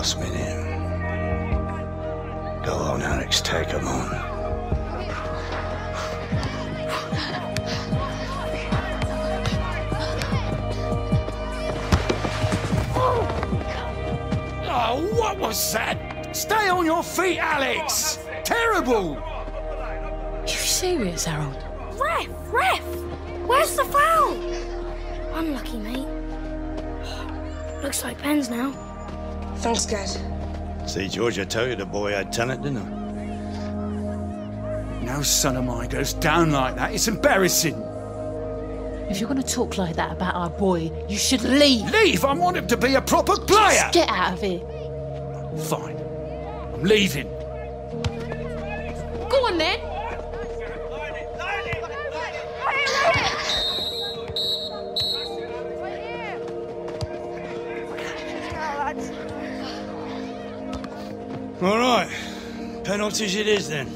last minute. Go on, Alex, take him on. Oh, what was that? Stay on your feet, Alex! Terrible! You serious, Harold? Ref! Where's the foul? Unlucky, mate. Looks like pens now. Thanks, guys. See, George, I told you the boy had talent, didn't I? No son of mine goes down like that. It's embarrassing. If you're going to talk like that about our boy, you should leave. Leave? I want him to be a proper player. Just get out of here. Fine. I'm leaving. Go on, then. All right. Penalties it is, then.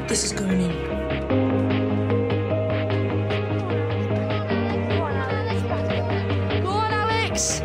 This is going in. Go on, Alex.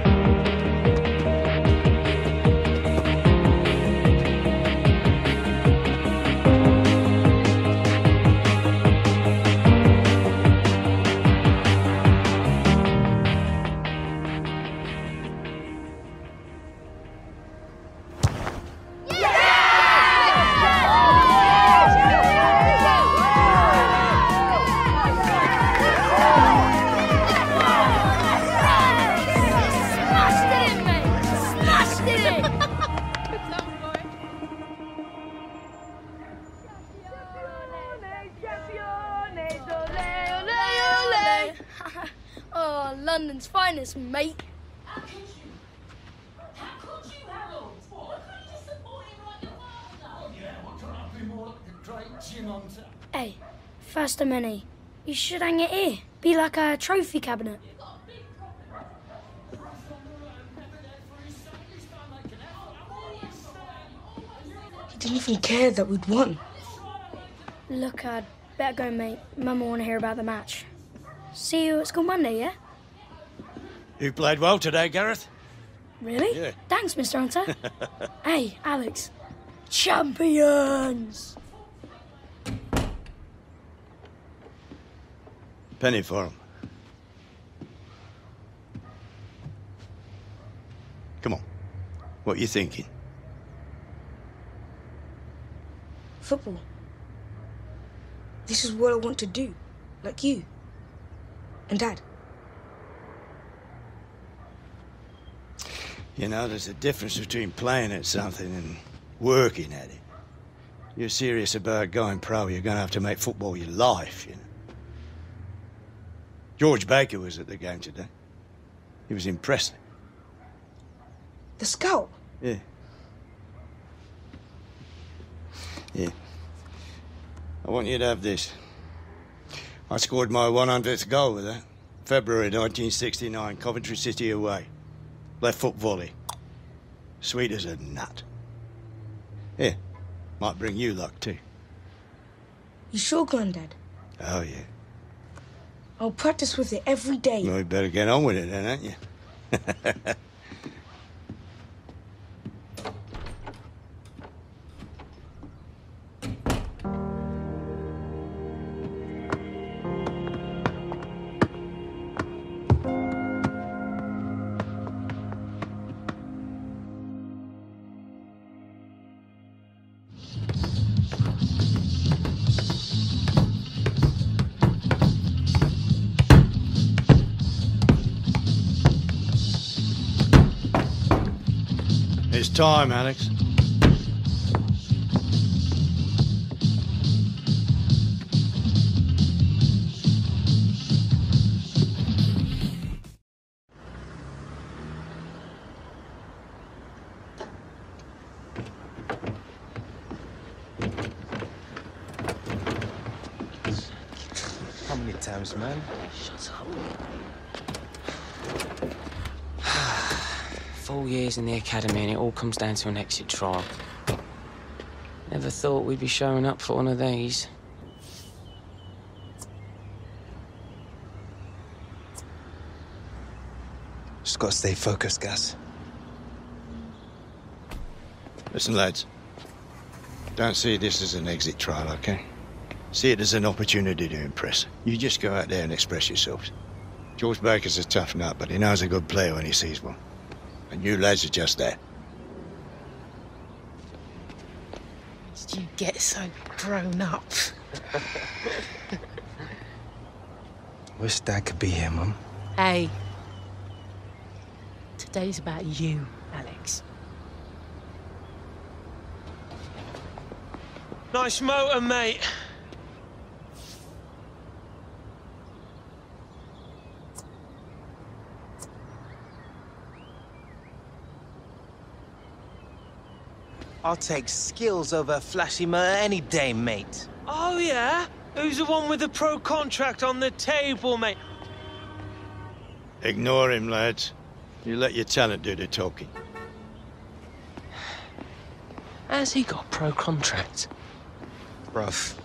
Oh, London's finest, mate. How could you, Harold? Why couldn't you support him like your father? Yeah, what can I be more like a great gin on tap? Hey, first of many. You should hang it here. Be like a trophy cabinet. He didn't even care that we'd won. Look, I'd better go, mate. Mum will want to hear about the match. See you at school Monday, yeah? You played well today, Gareth. Really? Yeah. Thanks, Mr. Hunter. Hey, Alex. Champions! Penny for him. Come on. What you thinking? Football. This is what I want to do. Like you. And Dad. You know, there's a difference between playing at something and working at it. You're serious about going pro, you're going to have to make football your life, you know. George Baker was at the game today. He was impressive. The scout? Yeah. Yeah. I want you to have this. I scored my 100th goal with that. February 1969, Coventry City away. Left foot volley. Sweet as a nut. Here, might bring you luck too. You sure, Grandad? Oh, yeah. I'll practice with it every day. Well, you better get on with it then, ain't you? It's time, Alex. times, man. Shut up. 4 years in the academy and it all comes down to an exit trial. Never thought we'd be showing up for one of these. Just gotta stay focused, Gus. Listen, lads. Don't see this as an exit trial, okay? See it as an opportunity to impress. You just go out there and express yourselves. George Baker's a tough nut, but he knows a good player when he sees one. And you lads are just that. Did you get so grown up? Wish Dad could be here, Mum. Hey. Today's about you, Alex. Nice motor, mate. I'll take skills over a flashy motor any day, mate. Oh, yeah? Who's the one with the pro contract on the table, mate? Ignore him, lads. You let your talent do the talking. Has he got a pro contract? Rough.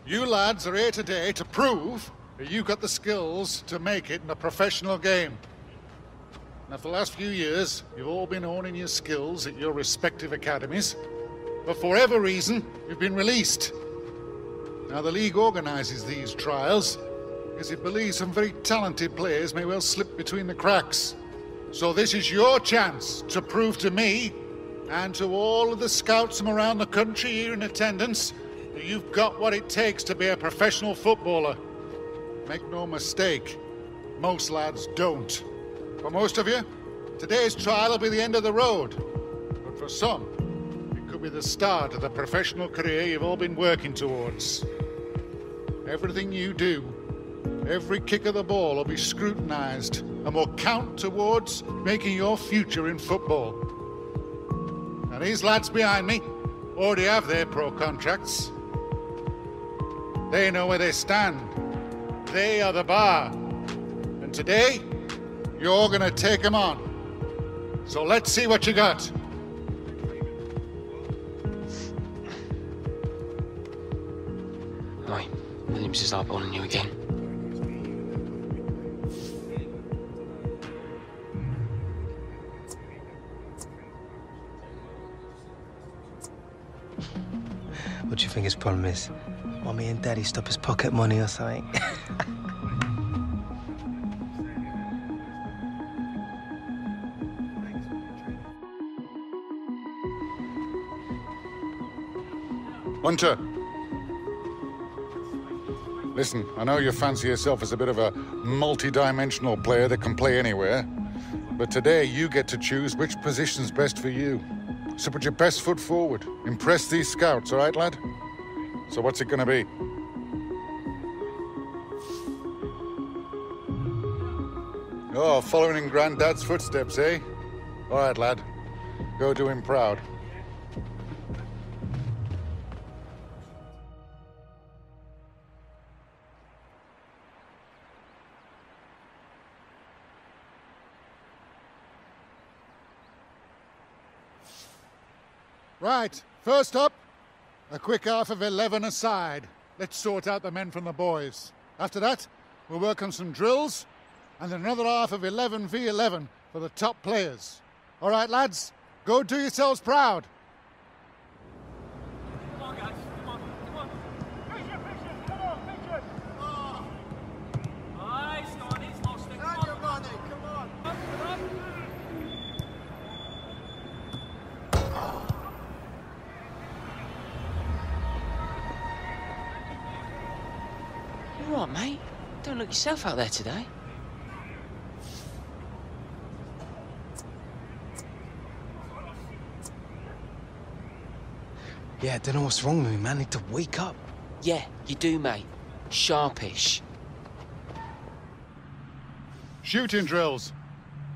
You lads are here today to prove that you've got the skills to make it in a professional game. Now, for the last few years, you've all been honing your skills at your respective academies, but for whatever reason, you've been released. Now, the league organises these trials because it believes some very talented players may well slip between the cracks. So this is your chance to prove to me and to all of the scouts from around the country here in attendance that you've got what it takes to be a professional footballer. Make no mistake, most lads don't. For most of you, today's trial will be the end of the road. But for some, it could be the start of the professional career you've all been working towards. Everything you do, every kick of the ball will be scrutinised and will count towards making your future in football. And these lads behind me already have their pro contracts. They know where they stand. They are the bar. And today, you're gonna take them on. So let's see what you got. Oi, Williams is eyeballing you again. What do you think his problem is? Mommy and Daddy stop his pocket money or something? Hunter. Listen, I know you fancy yourself as a bit of a multi-dimensional player that can play anywhere, but today you get to choose which position's best for you. So put your best foot forward. Impress these scouts, all right, lad? So what's it gonna be? Oh, following in Granddad's footsteps, eh? All right, lad. Go do him proud. Right, first up, a quick half of 11 aside. Let's sort out the men from the boys. After that, we'll work on some drills, and then another half of 11v11 for the top players. All right, lads, go do yourselves proud. Come on, guys. Come on. Come on. Fisher, Fisher. Come on, Fisher. Oh. Nice. Come on. He's lost it. Come on. Come on. Come on. You all right, mate? Don't look yourself out there today. Yeah, I don't know what's wrong with me, man. I need to wake up. Yeah, you do, mate. Sharpish. Shooting drills.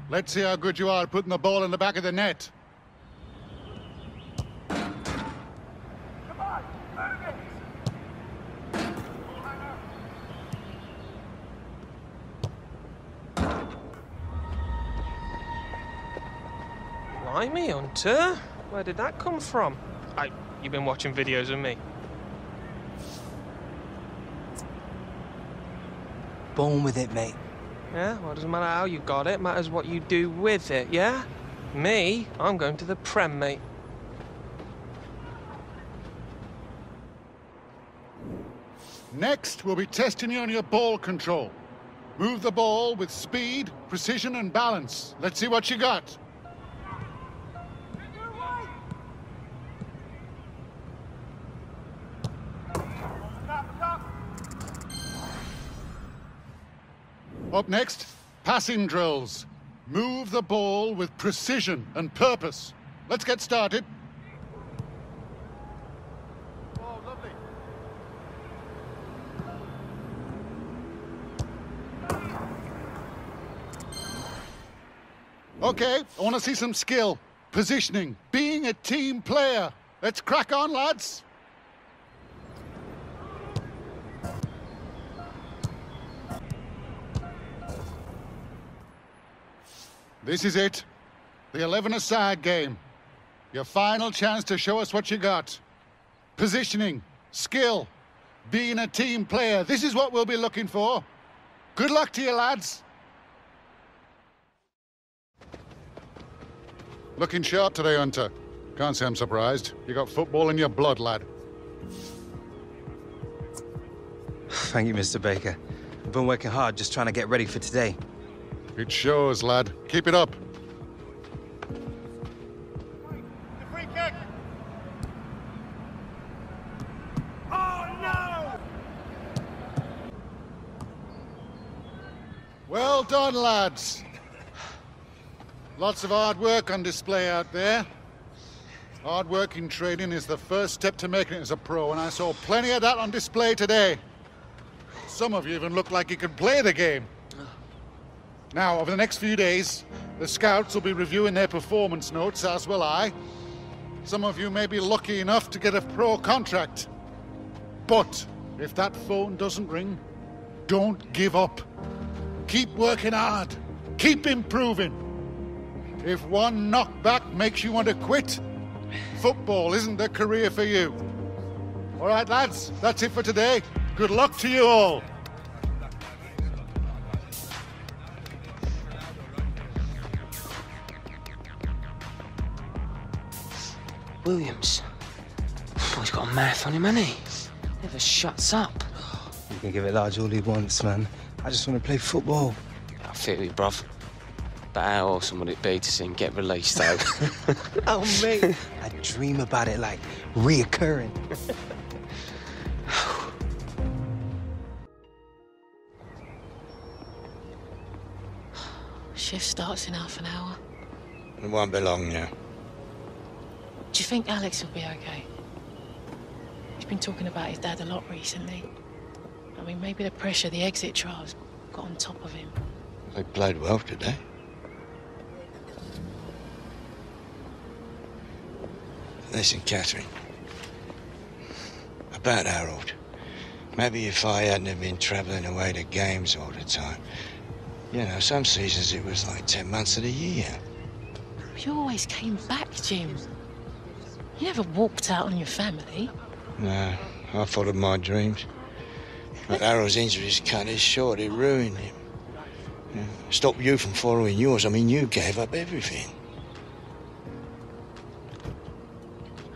Let's see how good you are at putting the ball in the back of the net. Come on. Blimey, Hunter. Where did that come from? You've been watching videos of me. Born with it, mate. Yeah, well, it doesn't matter how you got it, matters what you do with it, yeah? Me, I'm going to the Prem, mate. Next, we'll be testing you on your ball control. Move the ball with speed, precision, and balance. Let's see what you got. Up next, passing drills. Move the ball with precision and purpose. Let's get started. Oh, lovely. Okay, I want to see some skill, positioning, being a team player. Let's crack on, lads. This is it. The 11-a-side game. Your final chance to show us what you got. Positioning, skill, being a team player. This is what we'll be looking for. Good luck to you, lads. Looking sharp today, Hunter. Can't say I'm surprised. You got football in your blood, lad. Thank you, Mr. Baker. I've been working hard just trying to get ready for today. It shows, lad. Keep it up. The free kick. Oh, no! Well done, lads. Lots of hard work on display out there. Hard work in training is the first step to making it as a pro, and I saw plenty of that on display today. Some of you even look like you could play the game. Now, over the next few days, the scouts will be reviewing their performance notes, as will I. Some of you may be lucky enough to get a pro contract. But if that phone doesn't ring, don't give up. Keep working hard. Keep improving. If one knockback makes you want to quit, football isn't the career for you. All right, lads, that's it for today. Good luck to you all. Williams. Oh, he's got a mouth on him, hasn't he? Never shuts up. You can give it large all he wants, man. I just want to play football. I feel you, bruv. But how awesome would it be to see him get released, though? Oh, mate. I dream about it like reoccurring. Shift starts in half an hour. It won't be long now. Do you think Alex will be okay? He's been talking about his dad a lot recently. I mean, maybe the pressure the exit trials got on top of him. They played well today. Listen, Catherine. About Harold. Maybe if I hadn't have been travelling away to games all the time. You know, some seasons it was like 10 months of the year. You always came back, Jim. You never walked out on your family. No, I followed my dreams. But Harold's injuries cut it short. It ruined him. Yeah. Stopped you from following yours. I mean, you gave up everything.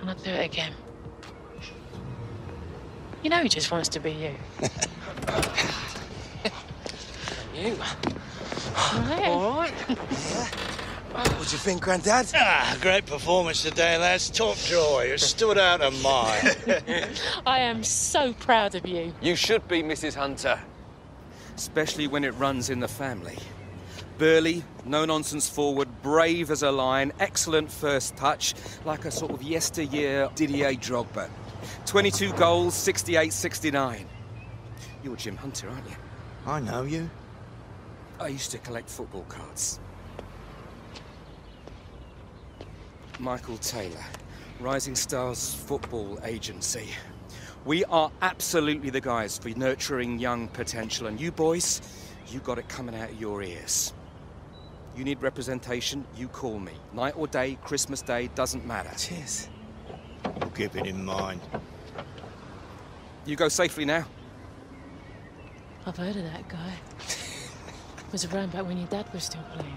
And I'd do it again. You know he just wants to be you. You. Right. All right. What do you think, Grandad? Ah, great performance today, lads. Top draw. You stood out a mile. I am so proud of you. You should be, Mrs. Hunter. Especially when it runs in the family. Burly, no-nonsense forward, brave as a lion, excellent first touch, like a sort of yesteryear Didier Drogba. 22 goals, 68-69. You're Jim Hunter, aren't you? I know you. I used to collect football cards. Michael Taylor, Rising Stars Football Agency. We are absolutely the guys for nurturing young potential, and you boys, you got it coming out of your ears. You need representation, you call me. Night or day, Christmas Day, doesn't matter. Cheers. We'll keep it in mind. You go safely now. I've heard of that guy. Was around back when your dad was still playing.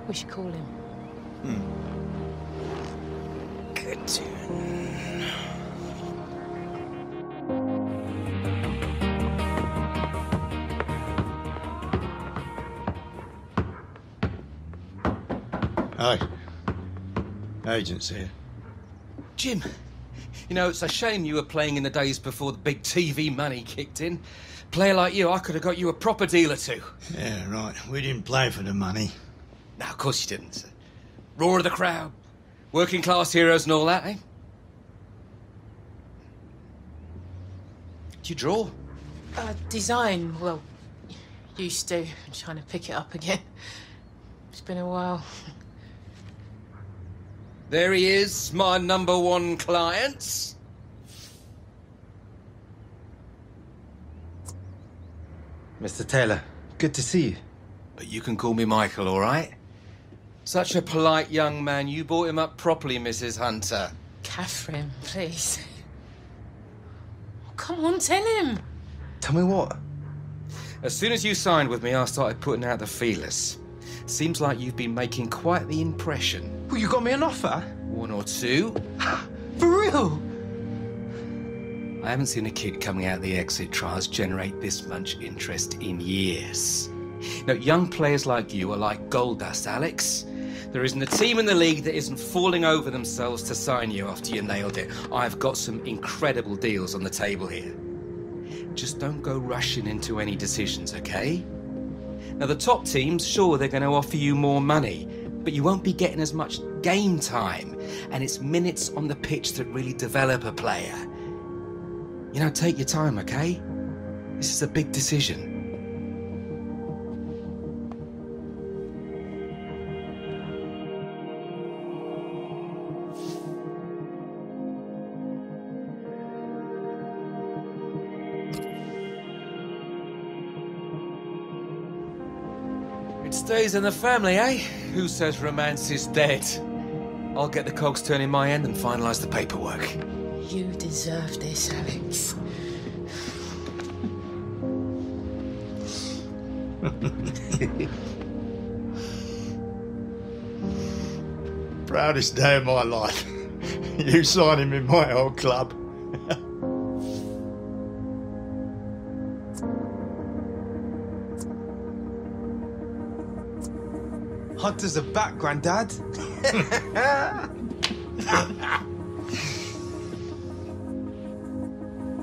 We should call him. Good tune. Hi. Agent's here. Jim, you know, it's a shame you were playing in the days before the big TV money kicked in. Player like you, I could have got you a proper deal or two. Yeah, right. We didn't play for the money. No, of course you didn't. Roar of the crowd, working class heroes and all that, eh? Do you draw? Design, well, used to. I'm trying to pick it up again. It's been a while. There he is, my #1 client. Mr. Taylor, good to see you. But you can call me Michael, all right? Such a polite young man. You brought him up properly, Mrs. Hunter. Catherine, please. Oh, come on, tell him. Tell me what? As soon as you signed with me, I started putting out the feelers. Seems like you've been making quite the impression. Well, you got me an offer? 1 or 2. For real? I haven't seen a kid coming out of the exit trials generate this much interest in years. Now, young players like you are like gold dust, Alex. There isn't a team in the league that isn't falling over themselves to sign you after you nailed it. I've got some incredible deals on the table here. Just don't go rushing into any decisions, okay? Now, the top teams, sure, they're going to offer you more money, but you won't be getting as much game time, and it's minutes on the pitch that really develop a player. You know, take your time, okay? This is a big decision. Stays in the family, eh? Who says romance is dead? I'll get the cogs turning my end and finalise the paperwork. You deserve this, Alex. Proudest day of my life. You signing in my old club. Hunter's a back, Grandad.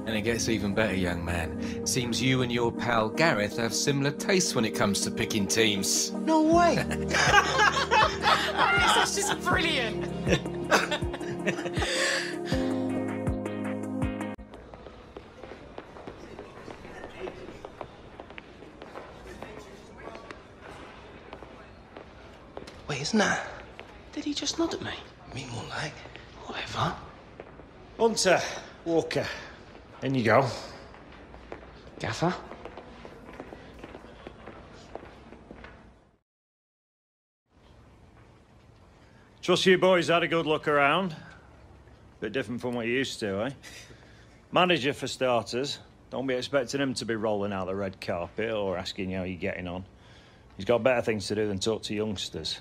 And it gets even better, young man. Seems you and your pal Gareth have similar tastes when it comes to picking teams. No way. Alex, that's just brilliant. Wait, isn't that? Did he just nod at me? Me more like. Whatever. Hunter, Walker, in you go. Gaffer? Trust you boys had a good look around. Bit different from what you used to, eh? Manager for starters. Don't be expecting him to be rolling out the red carpet or asking you how you're getting on. He's got better things to do than talk to youngsters.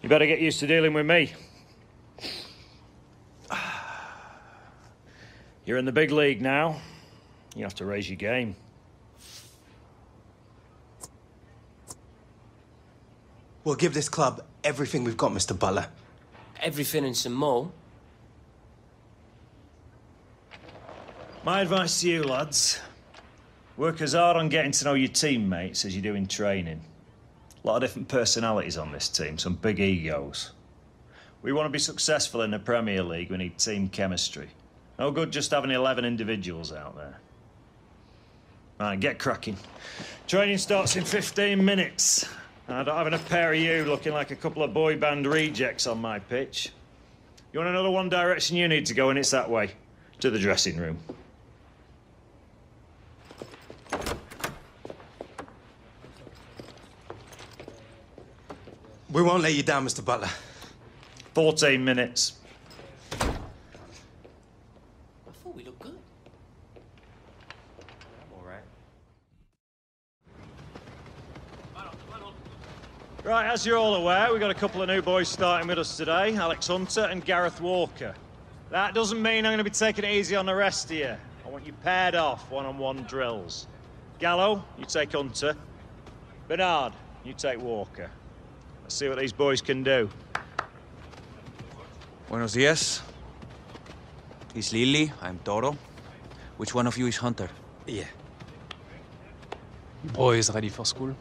You better get used to dealing with me. You're in the big league now. You have to raise your game. We'll give this club everything we've got, Mr. Butler. Everything and some more. My advice to you, lads. Work as hard on getting to know your teammates as you do in training. A lot of different personalities on this team, some big egos. We want to be successful in the Premier League, we need team chemistry. No good just having 11 individuals out there. Right, get cracking. Training starts in 15 minutes. I don't have enough pair of you looking like a couple of boy band rejects on my pitch. You want to know the one direction you need to go, and it's that way, to the dressing room. We won't let you down, Mr. Butler. 14 minutes. I thought we looked good. All right. Right, as you're all aware, we've got a couple of new boys starting with us today, Alex Hunter and Gareth Walker. That doesn't mean I'm going to be taking it easy on the rest of you. I want you paired off, one-on-one drills. Gallo, you take Hunter. Bernard, you take Walker. Let's see what these boys can do. Buenos dias. He's Lily, I'm Toro. Which one of you is Hunter? Yeah. Boys ready for school?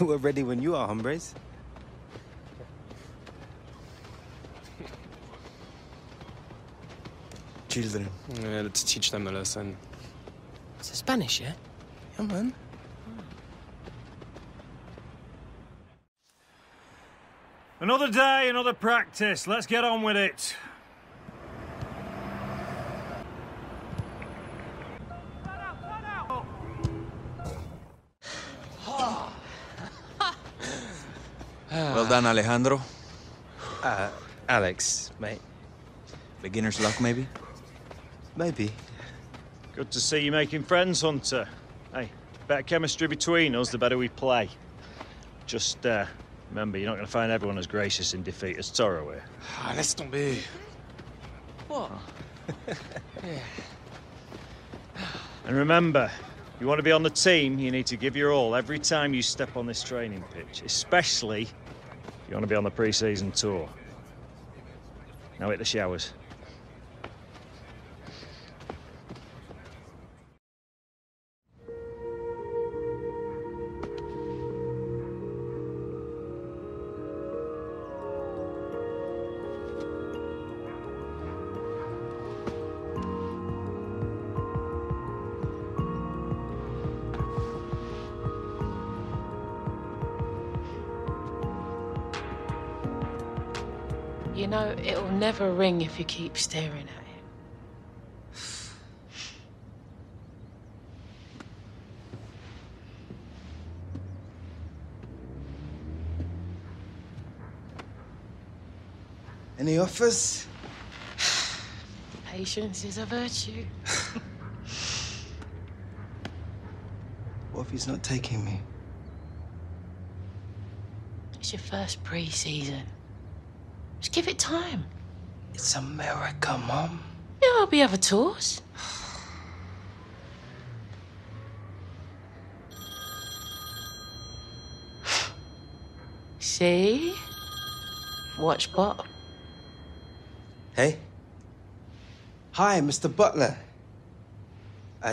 We're ready when you are, hombres. Children. Yeah, let's teach them a lesson. It's a Spanish, yeah? Yeah, man. Another day, another practice. Let's get on with it. Well done, Alejandro. Alex, mate. Beginner's luck, maybe? Maybe. Good to see you making friends, Hunter. Hey, better chemistry between us, the better we play. Just, remember, you're not going to find everyone as gracious in defeat as Toro here. Ah, laisse tomber. What? Yeah. And remember, if you want to be on the team, you need to give your all every time you step on this training pitch, especially if you want to be on the pre-season tour. Now hit the showers. You know, it'll never ring if you keep staring at it. Any offers? Patience is a virtue. What if he's not taking me? It's your first pre-season. Just give it time. It's America, Mom. Yeah, there'll be other tours. See? Watch bot. Hey? Hi, Mr. Butler.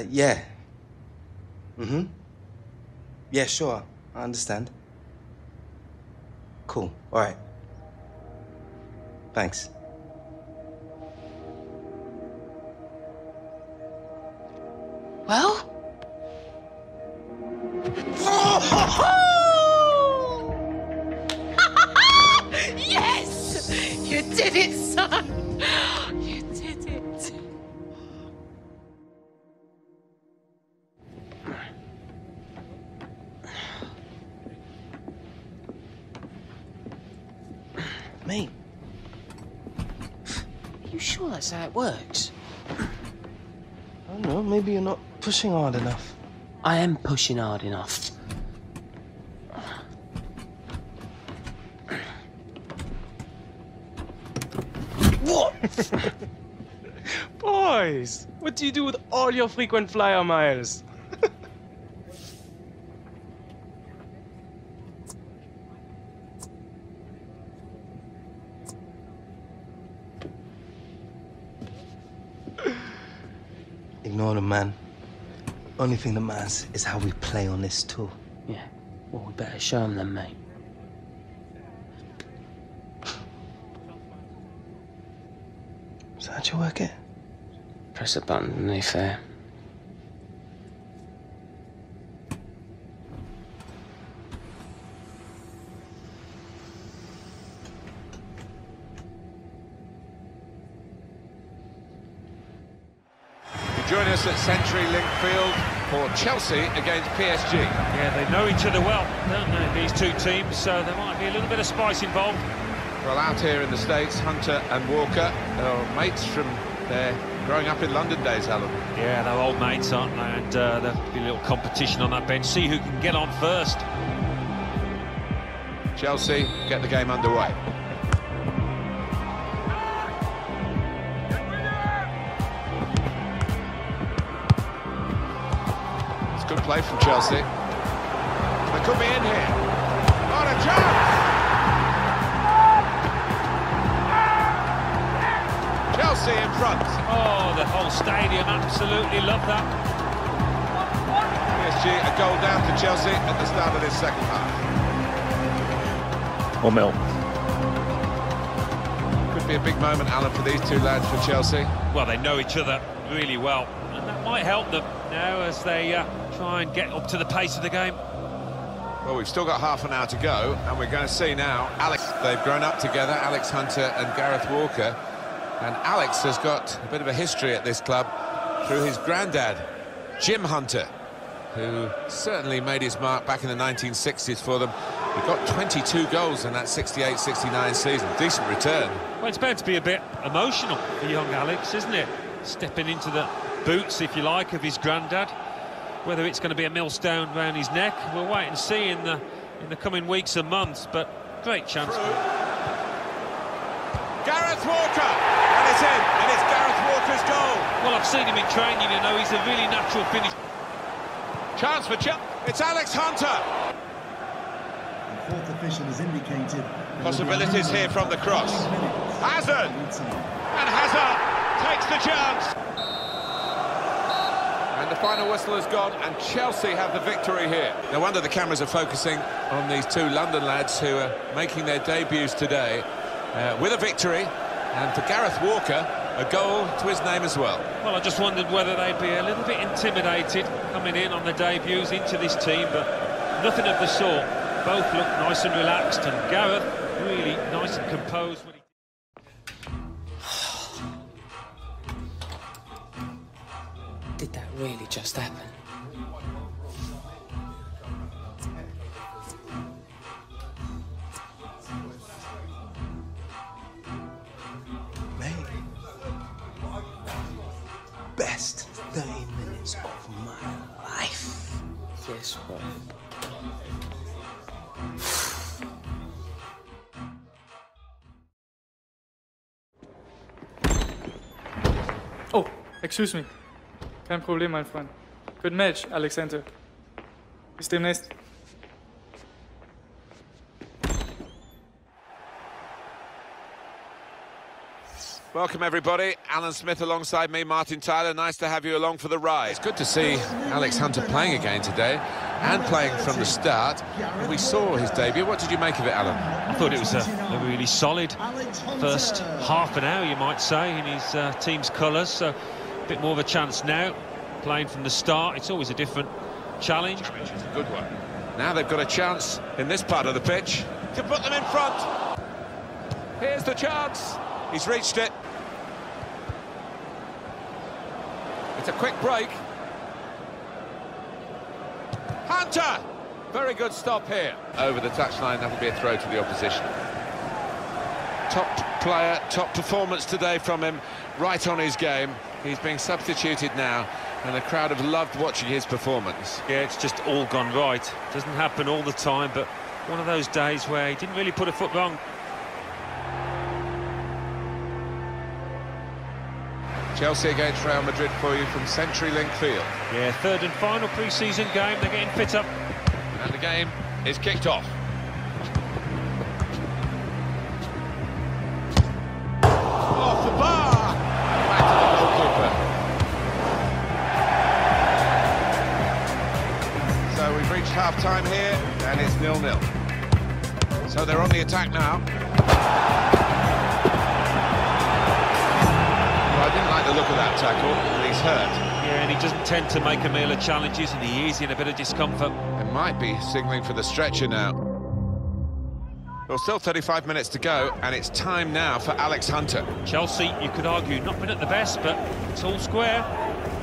Yeah. Mm-hmm. Yeah, sure. I understand. Cool. All right. Thanks. Well? Yes! You did it, son! You did it. Mate. Are you sure that's how it works? I don't know, maybe you're not pushing hard enough. I am pushing hard enough. What? Boys, what do you do with all your frequent flyer miles? Ignore the man. Only thing that matters is how we play on this tour. Yeah, well, we better show them then, mate. So how'd you work it? Press a button underneath there. join us at Century Link Field for Chelsea against PSG. Yeah, they know each other well, don't they, these two teams, so there might be a little bit of spice involved. Well, out here in the States, Hunter and Walker are mates from their growing up in London days, Alan. Yeah, they're old mates, aren't they? And there'll be a little competition on that bench, see who can get on first. Chelsea get the game underway. It's good play from Chelsea. They could be in here. What a chance! Chelsea in front. Oh, the whole stadium absolutely love that. PSG a goal down to Chelsea at the start of this second half. 1-0. Could be a big moment, Alan, for these two lads for Chelsea. Well, they know each other really well, and that might help them now as they try and get up to the pace of the game. Well, we've still got half an hour to go, and we're going to see now Alex. They've grown up together, Alex Hunter and Gareth Walker. And Alex has got a bit of a history at this club through his granddad, Jim Hunter, who certainly made his mark back in the 1960s for them. He got 22 goals in that 68-69 season. Decent return. Well, it's bound to be a bit emotional for young Alex, isn't it? Stepping into the boots, if you like, of his granddad. Whether it's going to be a millstone round his neck, we'll wait and see in the coming weeks and months, but great chance. Gareth Walker, and it's in, and it's Gareth Walker's goal. Well, I've seen him in training, you know, he's a really natural finish. Chance for Chelsea. It's Alex Hunter. The fourth official has indicated possibilities here from the cross. Hazard, and Hazard takes the chance. And the final whistle has gone, and Chelsea have the victory here. No wonder the cameras are focusing on these two London lads who are making their debuts today. With a victory, and for Gareth Walker, a goal to his name as well. Well, I just wondered whether they'd be a little bit intimidated coming in on the debuts into this team, but nothing of the sort. Both look nice and relaxed, and Gareth really nice and composed. Did that really just happen? Best 30 minutes of my life. Yes, bro. Oh, excuse me. Kein Problem, mein Freund. Good match, Alexander. Bis demnächst. Welcome, everybody. Alan Smith alongside me, Martin Tyler. Nice to have you along for the ride. It's good to see Alex Hunter playing again today and playing from the start. And we saw his debut. What did you make of it, Alan? I thought it was a really solid first half an hour, you might say, in his team's colours. So a bit more of a chance now, playing from the start. It's always a different challenge. It's a good one. Now they've got a chance in this part of the pitch to put them in front. Here's the chance. He's reached it. It's a quick break. Hunter! Very good stop here. Over the touchline, that'll be a throw to the opposition. Top player, top performance today from him, right on his game. He's being substituted now, and the crowd have loved watching his performance. Yeah, it's just all gone right. Doesn't happen all the time, but one of those days where he didn't really put a foot wrong. Chelsea against Real Madrid for you from Century Link Field. Yeah, third and final pre-season game. They're getting fit up. And the game is kicked off. Off the bar! Back to the goalkeeper. So we've reached half-time here, and it's 0-0. So they're on the attack now. I didn't like the look of that tackle, and he's hurt. Yeah, and he doesn't tend to make a meal of challenges, and he is in a bit of discomfort. It might be signalling for the stretcher now. Well, still 35 minutes to go, and it's time now for Alex Hunter. Chelsea, you could argue, not been at the best, but it's all square.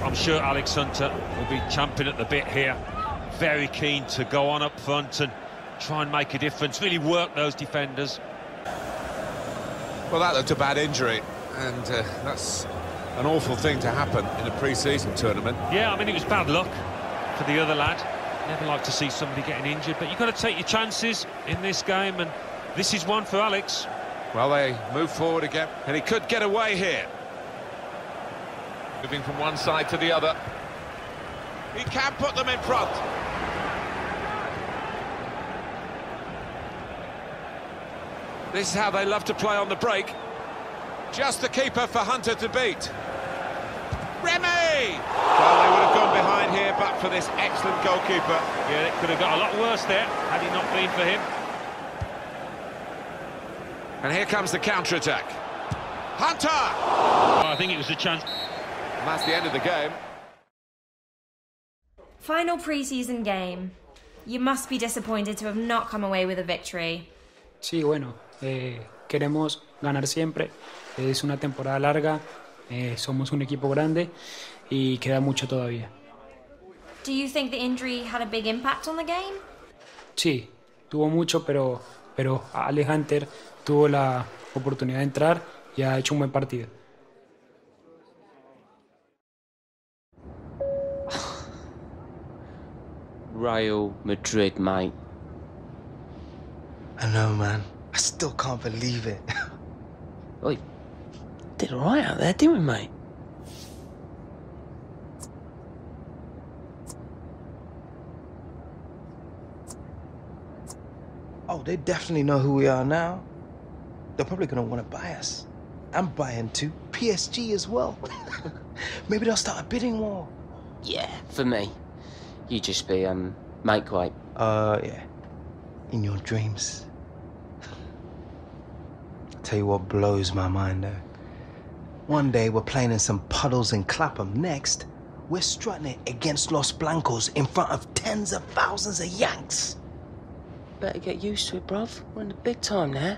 I'm sure Alex Hunter will be champing at the bit here. Very keen to go on up front and try and make a difference, really work those defenders. Well, that looked a bad injury, and that's an awful thing to happen in a pre-season tournament. Yeah, I mean, it was bad luck for the other lad. Never like to see somebody getting injured, but you've got to take your chances in this game, and this is one for Alex. Well, they move forward again, and he could get away here. Moving from one side to the other. He can put them in front. This is how they love to play on the break. Just the keeper for Hunter to beat. Remy! Well, they would have gone behind here, but for this excellent goalkeeper. Yeah, it could have got a lot worse there, had it not been for him. And here comes the counter-attack. Hunter! Well, I think it was a chance. And that's the end of the game. Final pre-season game. You must be disappointed to have not come away with a victory. Sí, bueno, queremos ganar siempre. Es una temporada larga, somos un equipo grande y queda mucho todavía. Do you think the injury had a big impact on the game? Sí, tuvo mucho, pero Alex Hunter tuvo la oportunidad de entrar y ha hecho un buen partido. Real Madrid, mate. I know, man. I still can't believe it. We did all right out there, didn't we, mate? Oh, they definitely know who we are now. They're probably going to want to buy us. I'm buying too. PSG as well. Maybe they'll start a bidding war. Yeah, for me. You just be, mate great. Yeah. In your dreams. I'll tell you what blows my mind, though. One day we're playing in some puddles in Clapham. Next, we're strutting it against Los Blancos in front of tens of thousands of Yanks. Better get used to it, bruv. We're in the big time now.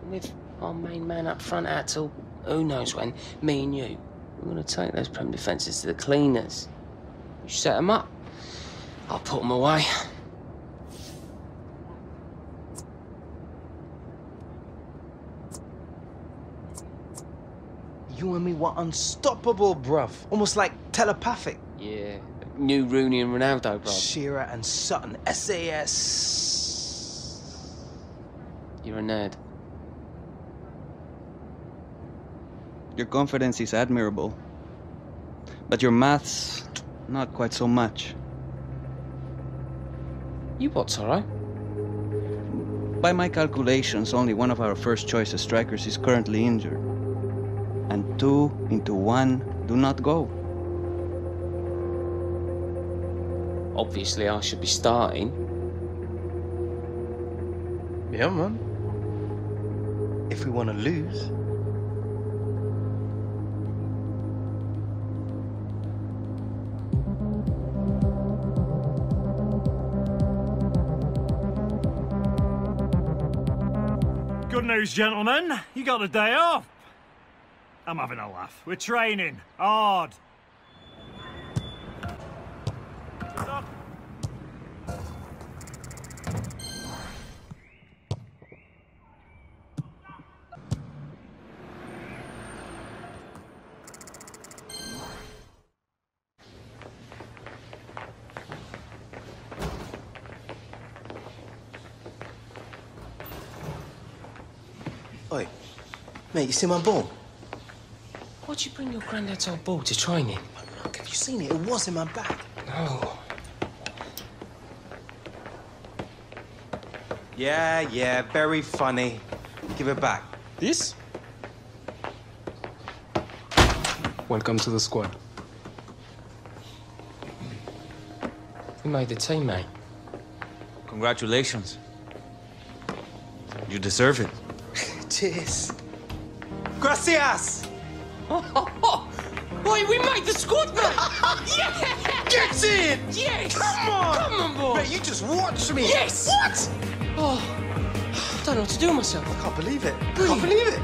With our main man up front out till who knows when, me and you. We're going to take those Prem defences to the cleaners. You set them up. I'll put them away. You and me were unstoppable, bruv. Almost like telepathic. Yeah, new Rooney and Ronaldo, bruv. Shearer and Sutton, SAS. You're a nerd. Your confidence is admirable. But your maths, not quite so much. You what, Toro? By my calculations, only one of our first choice strikers is currently injured. And 2 into 1 do not go. Obviously, I should be starting. Yeah, man. If we want to lose. Good news, gentlemen. You got the day off. I'm having a laugh. We're training hard. Oi, mate, you see my ball? Why'd you bring your granddad's old ball to training? Look, have you seen it? It was in my bag. No. Yeah, very funny. Give it back. This? Welcome to the squad. You made the team, mate. Congratulations. You deserve it. Cheers. Gracias! Oi, we made the squad, mate! Yeah! Get in! Yes! Come on! Come on, boy! Mate, you just watched me! Yes! What? Oh, I don't know what to do with myself. I can't believe it. Brilliant. I can't believe it.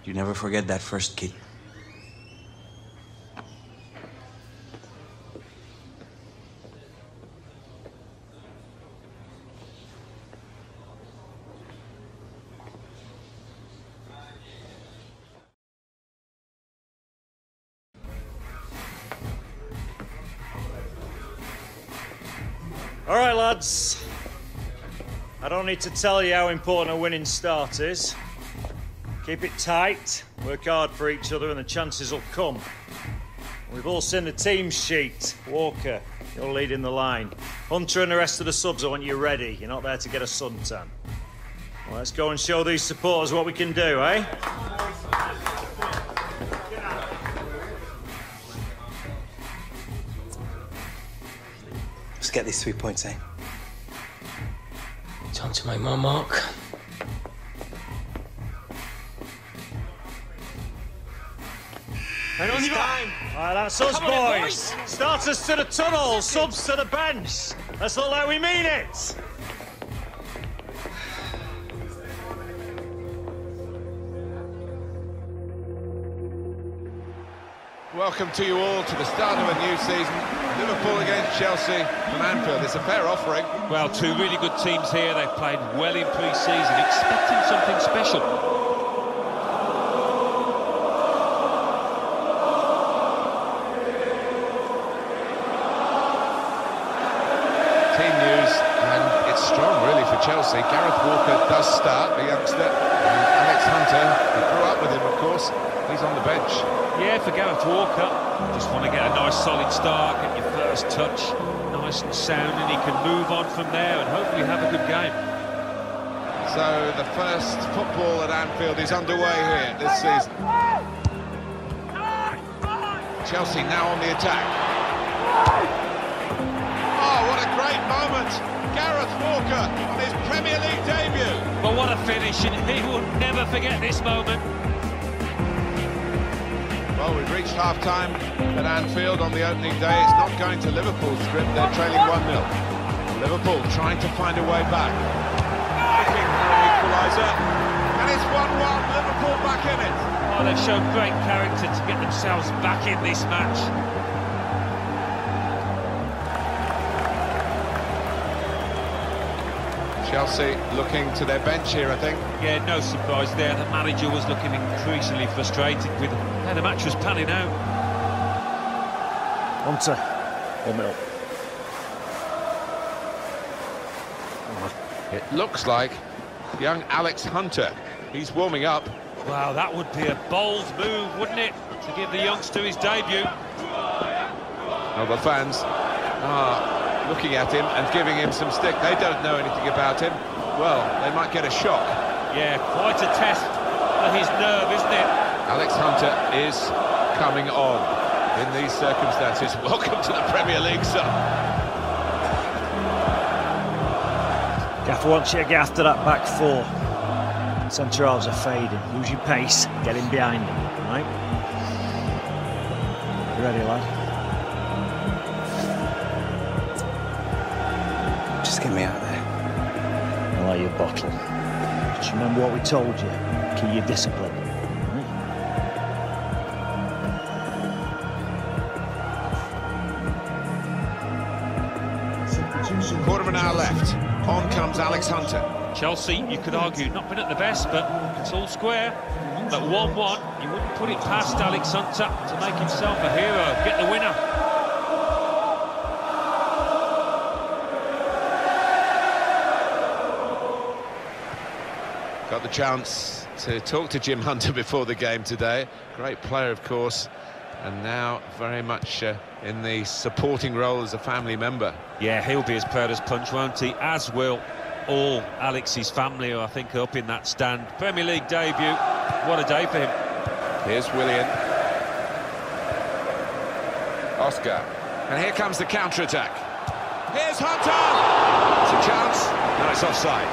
You never forget that first kick. All right, lads. I don't need to tell you how important a winning start is. Keep it tight, work hard for each other, and the chances will come. We've all seen the team sheet. Walker, you're leading the line. Hunter and the rest of the subs, I want you ready. You're not there to get a suntan. Well, let's go and show these supporters what we can do, eh? Let's get these 3 points, eh? Time to make my mark. Hang on, time. All right, that's us, boys. Starters to the tunnel, subs to the bench. Let's look like we mean it. Welcome to you all to the start of a new season. Liverpool against Chelsea from Anfield. It's a fair offering. Well, two really good teams here. They've played well in pre-season, expecting something special. Team news, and it's strong really for Chelsea. Gareth Walker does start, the youngster, and Alex Hunter, who grew up with him, of course, he's on the bench. Yeah, for Gareth Walker, just want to get a nice solid start, get your first touch nice and sound, and he can move on from there and hopefully have a good game. So the first football at Anfield is underway here this season. Chelsea now on the attack. Oh, what a great moment! Gareth Walker on his Premier League debut. Well, what a finish, and he will never forget this moment. Well, we've reached half-time at Anfield on the opening day. It's not going to Liverpool's script. They're trailing 1-0. Liverpool trying to find a way back. Looking for an equaliser. And it's 1-1. Liverpool back in it. Oh, they've shown great character to get themselves back in this match. Chelsea looking to their bench here, I think. Yeah, no surprise there. The manager was looking increasingly frustrated with how the match was panning out. Hunter, 1-0. It looks like young Alex Hunter. He's warming up. Wow, that would be a bold move, wouldn't it? To give the youngster his debut. Well, the fans are looking at him and giving him some stick. They don't know anything about him. Well, they might get a shock. Yeah, quite a test for his nerve, isn't it? Alex Hunter is coming on in these circumstances. Welcome to the Premier League, son. Gaffer wants you to get after that back four. Centre halves are fading. Lose your pace, get in behind them, right? You ready, lad? Just get me out there. I'll let you bottle. Just remember what we told you. Keep your discipline. Quarter of an hour left. On comes Alex Hunter. Chelsea, you could argue, not been at the best, but it's all square. At 1-1, you wouldn't put it past Alex Hunter to make himself a hero, get the winner. Got the chance to talk to Jim Hunter before the game today. Great player, of course, and now very much in the supporting role as a family member. Yeah, he'll be as proud as punch, won't he? As will all Alex's family, who I think are up in that stand. Premier League debut, what a day for him. Here's Willian. Oscar. And here comes the counter-attack. Here's Hunter! It's a chance. No, it's offside.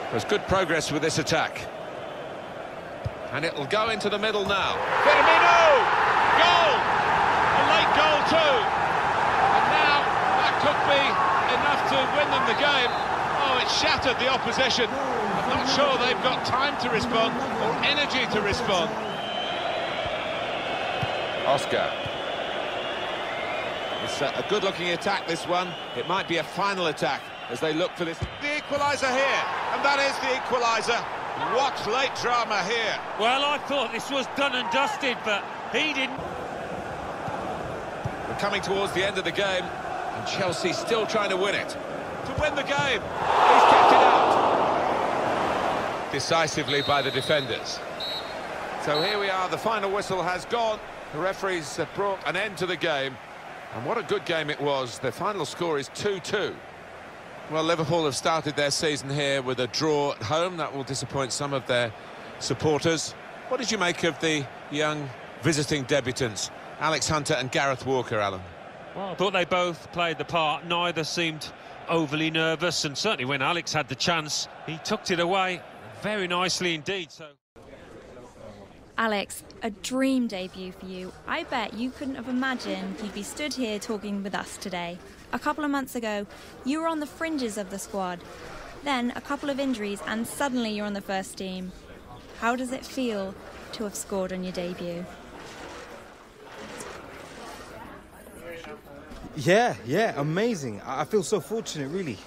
There's good progress with this attack. And it'll go into the middle now. Firmino! Goal! A late goal too. And now that could be enough to win them the game. Oh, it shattered the opposition. I'm not sure they've got time to respond or energy to respond. Oscar. It's a good-looking attack, this one. It might be a final attack as they look for this. The equaliser here, and that is the equaliser. What late drama here. Well, I thought this was done and dusted, but he didn't. We're coming towards the end of the game, and Chelsea still trying to win it. To win the game. He's kept it out. Decisively by the defenders. So here we are, the final whistle has gone. The referees have brought an end to the game. And what a good game it was. The final score is 2-2. Well, Liverpool have started their season here with a draw at home. That will disappoint some of their supporters. What did you make of the young visiting debutants, Alex Hunter and Gareth Walker, Alan? Well, I thought they both played the part. Neither seemed overly nervous, and certainly when Alex had the chance, he tucked it away very nicely indeed. So, Alex, a dream debut for you. I bet you couldn't have imagined you'd be stood here talking with us today. A couple of months ago, you were on the fringes of the squad. Then a couple of injuries and suddenly you're on the first team. How does it feel to have scored on your debut? Yeah, amazing. I feel so fortunate, really.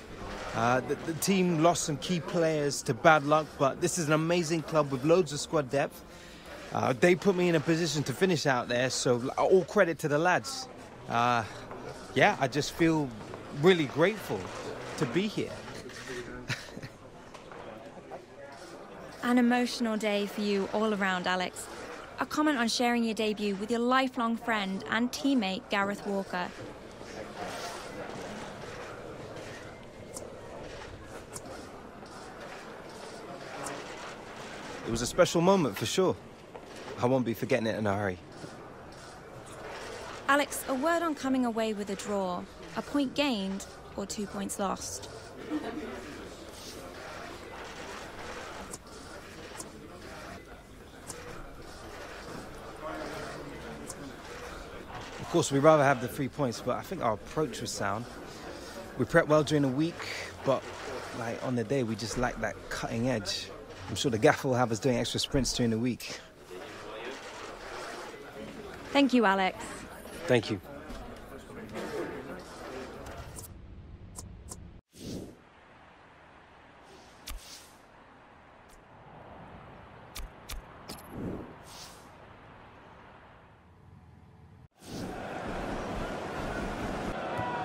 The team lost some key players to bad luck, but this is an amazing club with loads of squad depth. They put me in a position to finish out there, so all credit to the lads. Yeah, I just feel really grateful to be here. An emotional day for you all around, Alex. A comment on sharing your debut with your lifelong friend and teammate, Gareth Walker. It was a special moment for sure. I won't be forgetting it in a hurry. Alex, a word on coming away with a draw. A point gained or 2 points lost? Of course, we'd rather have the 3 points, but I think our approach was sound. We prepped well during the week, but like on the day, we just lacked that cutting edge. I'm sure the gaffer will have us doing extra sprints during the week. Thank you, Alex. Thank you.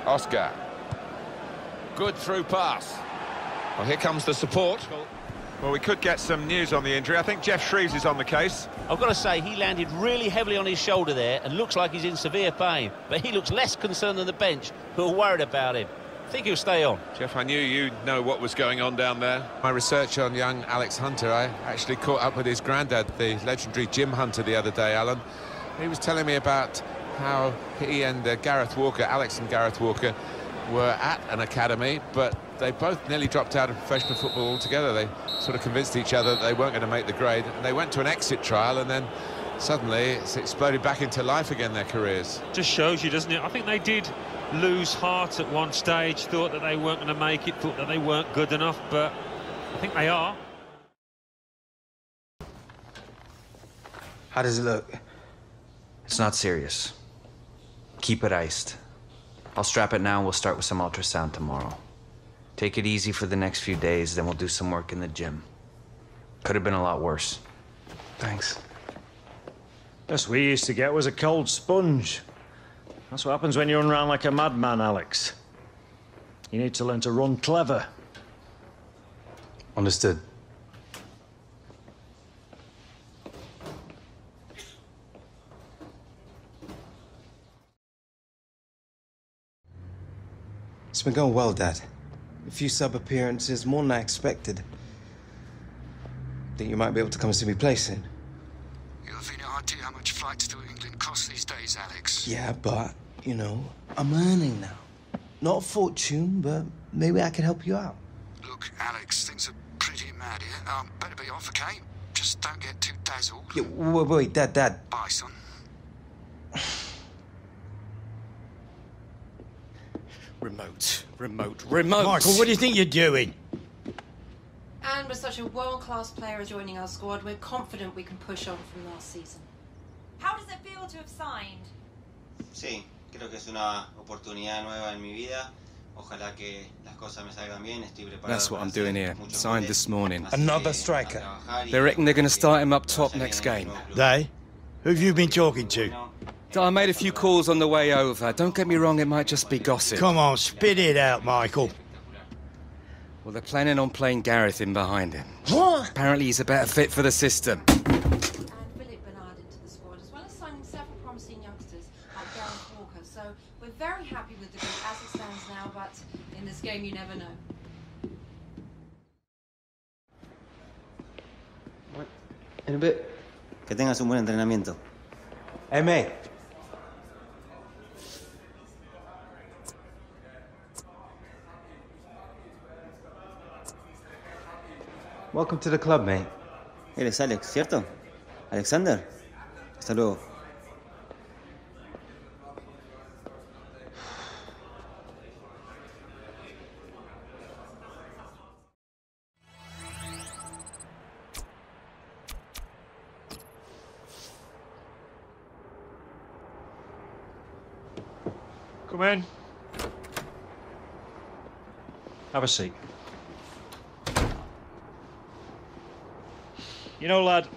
Oscar. Good through pass. Well, here comes the support. Well, we could get some news on the injury. I think Jeff Shreves is on the case. I've got to say, he landed really heavily on his shoulder there and looks like he's in severe pain. But he looks less concerned than the bench, who are worried about him. I think he'll stay on. Jeff, I knew you'd know what was going on down there. My research on young Alex Hunter, I actually caught up with his granddad, the legendary Jim Hunter, the other day, Alan. He was telling me about how he and Gareth Walker, Alex and Gareth Walker, were at an academy, but they both nearly dropped out of professional football altogether. They sort of convinced each other that they weren't going to make the grade, and they went to an exit trial, and then suddenly it's exploded back into life again, their careers. Just shows you, doesn't it? I think they did lose heart at one stage, thought that they weren't going to make it, thought that they weren't good enough, but I think they are. How does it look? It's not serious. Keep it iced. I'll strap it now and we'll start with some ultrasound tomorrow. Take it easy for the next few days, then we'll do some work in the gym. Could have been a lot worse. Thanks. Best we used to get was a cold sponge. That's what happens when you run around like a madman, Alex. You need to learn to run clever. Understood. It's been going well, Dad. A few sub-appearances, more than I expected. Think you might be able to come and see me play soon? You'll find it hard to how much flights to England cost these days, Alex. Yeah, but, you know, I'm earning now. Not a fortune, but maybe I can help you out. Look, Alex, things are pretty mad here. Better be off, okay? Just don't get too dazzled. Yeah, wait, Dad. Bye, son. Remote. Michael, what do you think you're doing? And with such a world-class player joining our squad, we're confident we can push on from last season. How does it feel to have signed? Sí, creo que es una oportunidad nueva en mi vida. Ojalá que las cosas me salgan bien. Estoy preparado. That's what I'm doing here. Signed this morning. Another striker. They reckon they're going to start him up top next game. They? Who've you been talking to? I made a few calls on the way over. Don't get me wrong, it might just be gossip. Come on, spit it out, Michael. Well, they're planning on playing Gareth in behind him. What? Apparently he's a better fit for the system. And Philip Bernard into the squad, as well as signing several promising youngsters like Gareth Walker. So we're very happy with the group as it stands now, but in this game you never know. En a bit. Que tengas un buen entrenamiento. Hey, mate. Welcome to the club, mate. Eres Alex, ¿cierto? Alexander. Hasta luego. Come in. Have a seat. You know, lad,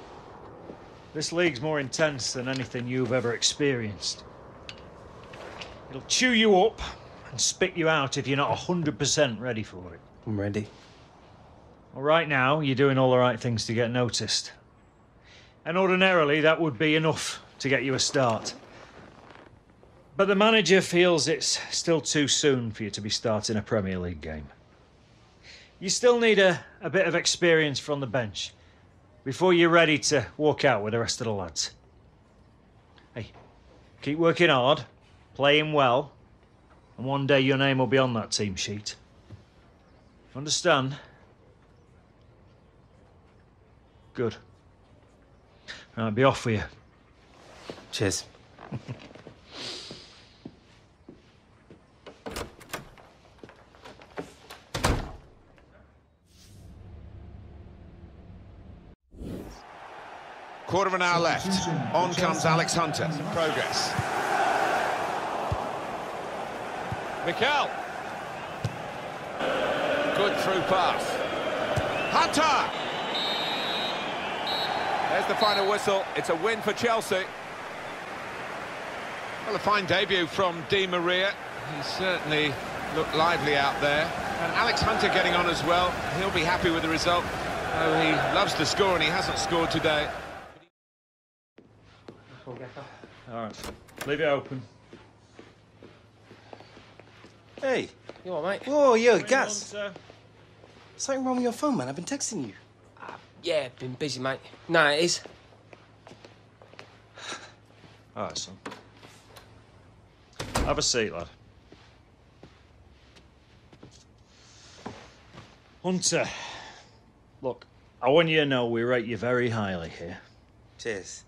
this league's more intense than anything you've ever experienced. It'll chew you up and spit you out if you're not 100% ready for it. I'm ready. Well, right now, you're doing all the right things to get noticed. And ordinarily, that would be enough to get you a start. But the manager feels it's still too soon for you to be starting a Premier League game. You still need a bit of experience from the bench before you're ready to walk out with the rest of the lads. Hey, keep working hard, playing well, and one day your name will be on that team sheet. Understand? Good. Right, be off with you. Cheers. Quarter of an hour left. On comes Alex Hunter. Progress. Mikel. Good through pass. Hunter! There's the final whistle. It's a win for Chelsea. Well, a fine debut from Di Maria. He certainly looked lively out there. And Alex Hunter getting on as well. He'll be happy with the result. Oh, he loves to score and he hasn't scored today. All right, leave it open. Hey. You all right, mate? Whoa, yo, Gaz. Something wrong with your phone, man. I've been texting you. Yeah, been busy, mate. No, it is. All right, son. Have a seat, lad. Hunter, look, I want you to know we rate you very highly here. Cheers.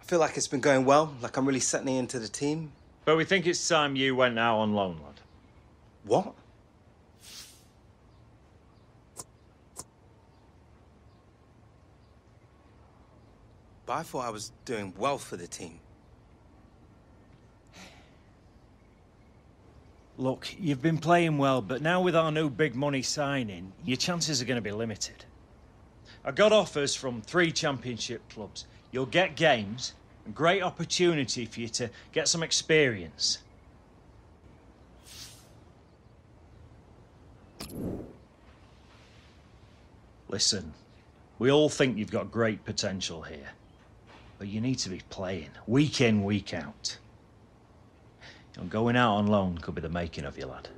I feel like it's been going well, like I'm really settling into the team. But we think it's time you went out on loan, lad. What? But I thought I was doing well for the team. Look, you've been playing well, but now with our new big money signing, your chances are going to be limited. I got offers from 3 championship clubs. You'll get games, and great opportunity for you to get some experience. Listen, we all think you've got great potential here, but you need to be playing, week in, week out. You know, going out on loan could be the making of you, lad.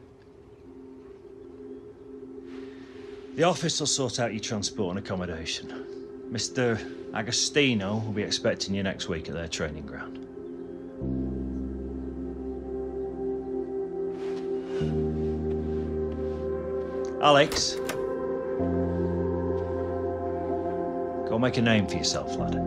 The office will sort out your transport and accommodation. Mr. Agostino will be expecting you next week at their training ground. Alex, go make a name for yourself, lad.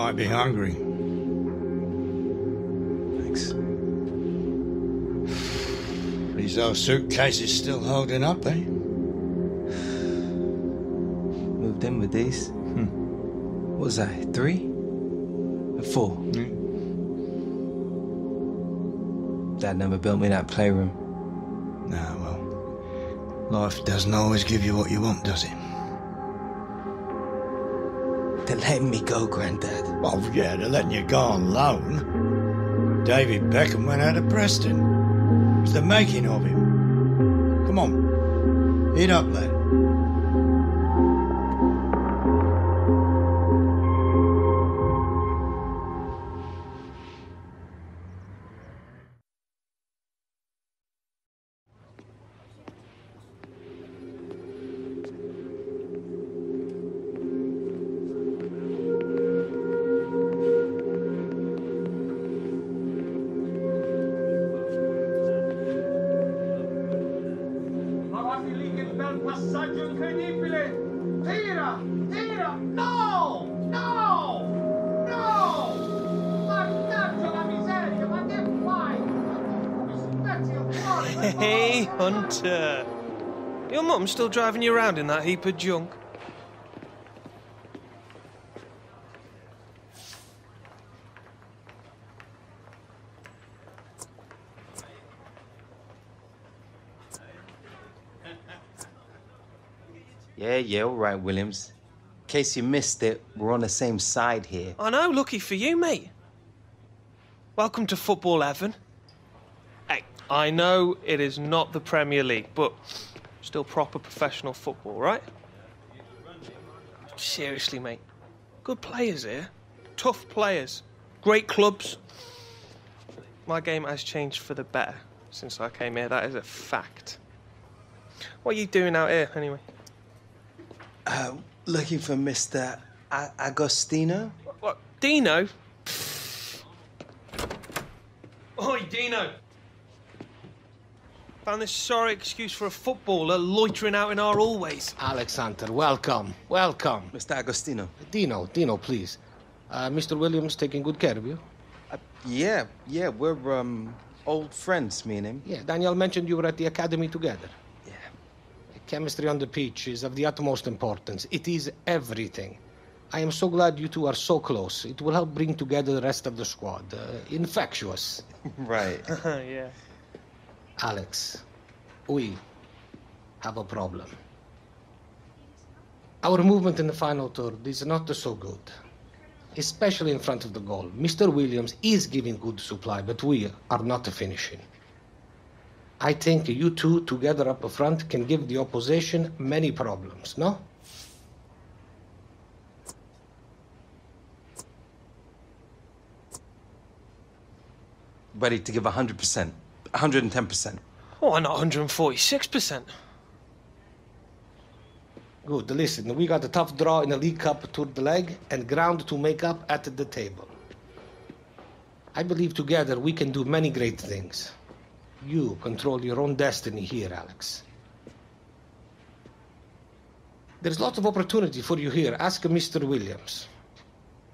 might be hungry. Thanks. These old suitcases still holding up, eh? Moved in with these. What was that, 3? Or 4? Dad never built me that playroom. Nah, well, life doesn't always give you what you want, does it? They're letting me go, Granddad. Oh, yeah, they're letting you go on loan. David Beckham went out of Preston. It was the making of him. Come on, eat up, lad. Passaggio incredibile! Tira! Tira! No! No! No! Mannaggia la miseria, ma che fai? Come si pezzi il cuore? Hey, Hunter. Your mum's still driving you around in that heap of junk? Yeah, all right, Williams. In case you missed it, we're on the same side here. I know, lucky for you, mate. Welcome to Football Heaven. Hey, I know it is not the Premier League, but still proper professional football, right? Seriously, mate. Good players here. Tough players. Great clubs. My game has changed for the better since I came here. That is a fact. What are you doing out here, anyway? Looking for Mr. Agostino? What, Dino? Oi, Dino! Found this sorry excuse for a footballer loitering out in our hallways. Alex Hunter, welcome, welcome. Mr. Agostino. Dino, please. Mr. Williams taking good care of you? Yeah, we're, old friends, me and him. Yeah, Daniel mentioned you were at the academy together. Chemistry on the pitch is of the utmost importance. It is everything. I am so glad you two are so close. It will help bring together the rest of the squad. Infectious. Right. Yeah. Alex, we have a problem. Our movement in the final third is not so good, especially in front of the goal. Mr. Williams is giving good supply, but we are not finishing. I think you two together up front can give the opposition many problems, no? Ready to give 100%. 110%. Oh, why not 146%? Good. Listen, we got a tough draw in the League Cup toward the leg and ground to make up at the table. I believe together we can do many great things. You control your own destiny here, Alex. There's lots of opportunity for you here. Ask Mr. Williams.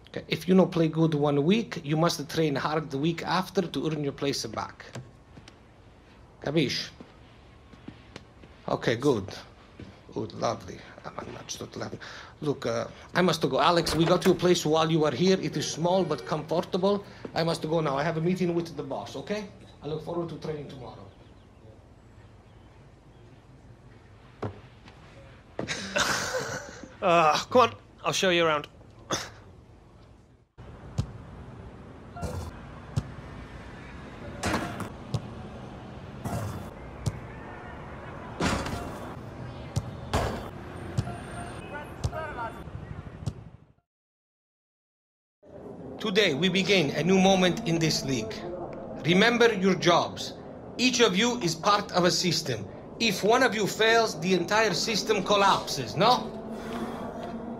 Okay. If you don't play good 1 week, you must train hard the week after to earn your place back. Capish? Okay, good. Good, lovely. Look, I must go. Alex, we got you a place while you are here. It is small but comfortable. I must go now. I have a meeting with the boss, okay? I look forward to training tomorrow. Come on, I'll show you around. Today, we begin a new moment in this league. Remember your jobs. Each of you is part of a system. If one of you fails, the entire system collapses, no?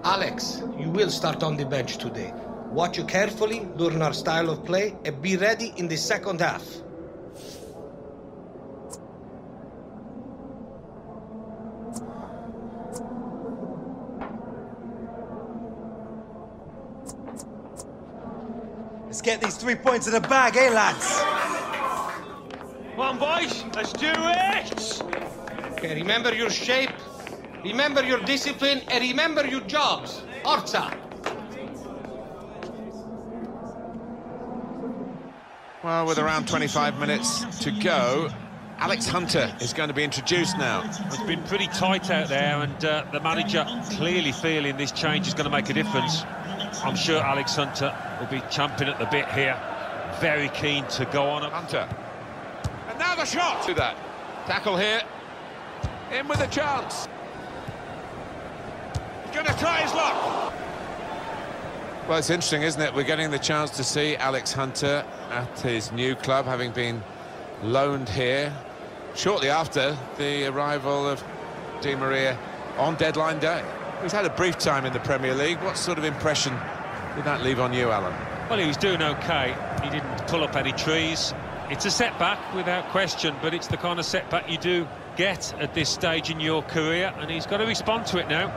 Alex, you will start on the bench today. Watch you carefully, learn our style of play, and be ready in the second half. get these 3 points in the bag, eh, lads? Come on, boys, let's do it! Okay, remember your shape, remember your discipline, and remember your jobs. Orza! Well, with around 25 minutes to go, Alex Hunter is going to be introduced now. It's been pretty tight out there, and the manager clearly feeling this change is going to make a difference. I'm sure Alex Hunter will be champing at the bit here. Very keen to go on. Hunter. And now the shot! Do that. Tackle here. In with a chance. He's going to try his luck. Well, it's interesting, isn't it? We're getting the chance to see Alex Hunter at his new club, having been loaned here shortly after the arrival of Di Maria on deadline day. He's had a brief time in the Premier League. What sort of impression did that leave on you, Alan? Well, he was doing OK. He didn't pull up any trees. It's a setback, without question, but it's the kind of setback you do get at this stage in your career, and he's got to respond to it now.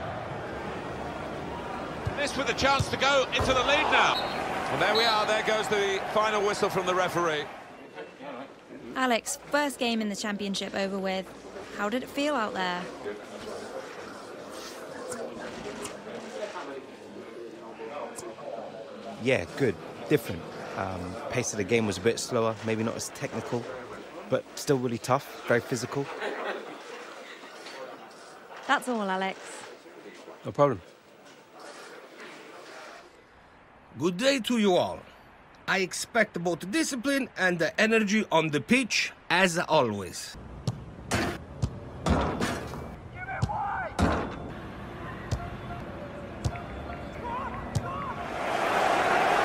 This with a chance to go into the lead now. And there we are, there goes the final whistle from the referee. Alex, first game in the championship over with. How did it feel out there? Yeah, good. Different. Pace of the game was a bit slower, maybe not as technical, but still really tough, very physical. That's all, Alex. No problem. Good day to you all. I expect both discipline and the energy on the pitch, as always.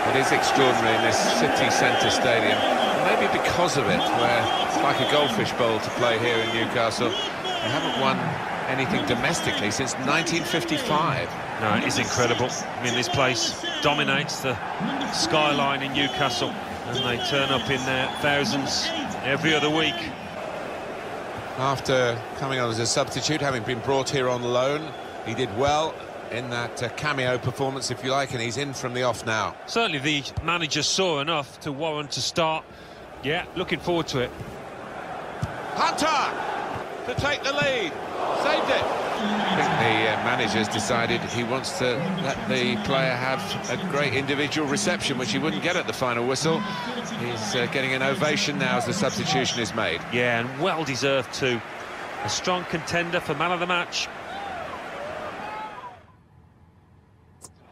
It is extraordinary in this city centre stadium, maybe because of it, where it's like a goldfish bowl to play here in Newcastle. They haven't won anything domestically since 1955. No, it is incredible. I mean, this place dominates the skyline in Newcastle, and they turn up in their thousands every other week. After coming on as a substitute, having been brought here on loan, he did well in that cameo performance, if you like, and he's in from the off now. Certainly the manager saw enough to warrant a start. Yeah, looking forward to it. Hunter to take the lead. Saved it. I think the manager's decided he wants to let the player have a great individual reception, which he wouldn't get at the final whistle. He's getting an ovation now as the substitution is made. Yeah, and well deserved too. A strong contender for man of the match.